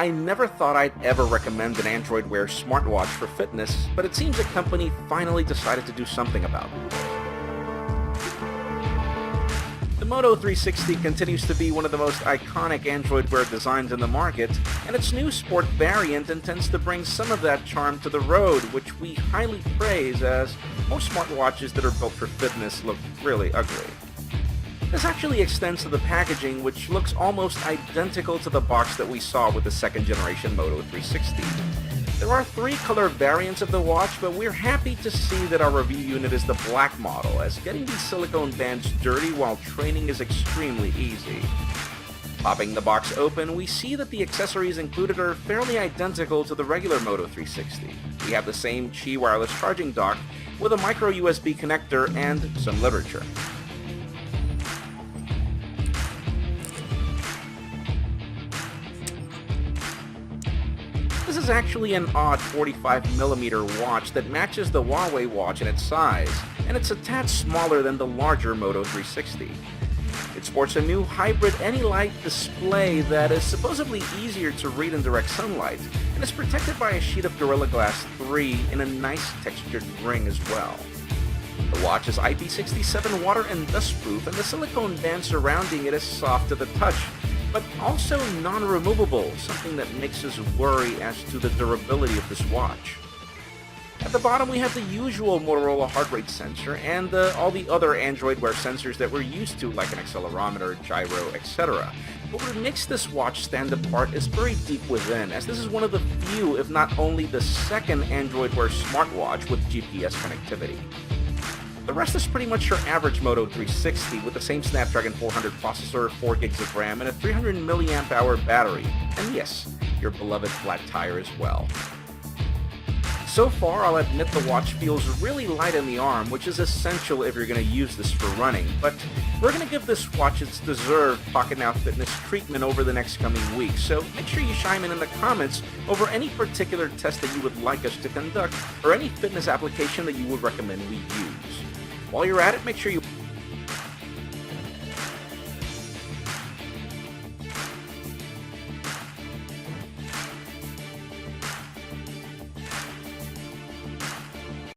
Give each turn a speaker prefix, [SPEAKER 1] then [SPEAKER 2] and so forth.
[SPEAKER 1] I never thought I'd ever recommend an Android Wear smartwatch for fitness, but it seems a company finally decided to do something about it. The Moto 360 continues to be one of the most iconic Android Wear designs in the market, and its new sport variant intends to bring some of that charm to the road, which we highly praise, as most smartwatches that are built for fitness look really ugly. This actually extends to the packaging, which looks almost identical to the box that we saw with the second generation Moto 360. There are 3 color variants of the watch, but we're happy to see that our review unit is the black model, as getting these silicone bands dirty while training is extremely easy. Popping the box open, we see that the accessories included are fairly identical to the regular Moto 360. We have the same Qi wireless charging dock with a micro USB connector and some literature. This is actually an odd 45mm watch that matches the Huawei watch in its size, and it's a tad smaller than the larger Moto 360. It sports a new hybrid Anylight display that is supposedly easier to read in direct sunlight, and is protected by a sheet of Gorilla Glass 3 in a nice textured ring as well. The watch is IP67 water and dust proof, and the silicone band surrounding it is soft to the touch, but also non-removable, something that makes us worry as to the durability of this watch. At the bottom we have the usual Motorola heart rate sensor and all the other Android Wear sensors that we're used to, like an accelerometer, gyro, etc. But what makes this watch stand apart is very deep within, as this is one of the few, if not only the second Android Wear smartwatch with GPS connectivity. The rest is pretty much your average Moto 360 with the same Snapdragon 400 processor, 4 gigs of RAM, and a 300 mAh battery, and yes, your beloved flat tire as well. So far, I'll admit the watch feels really light on the arm, which is essential if you're going to use this for running, but we're going to give this watch its deserved Pocket Now Fitness treatment over the next coming weeks, so make sure you chime in the comments over any particular test that you would like us to conduct, or any fitness application that you would recommend we use. While you're at it, make sure you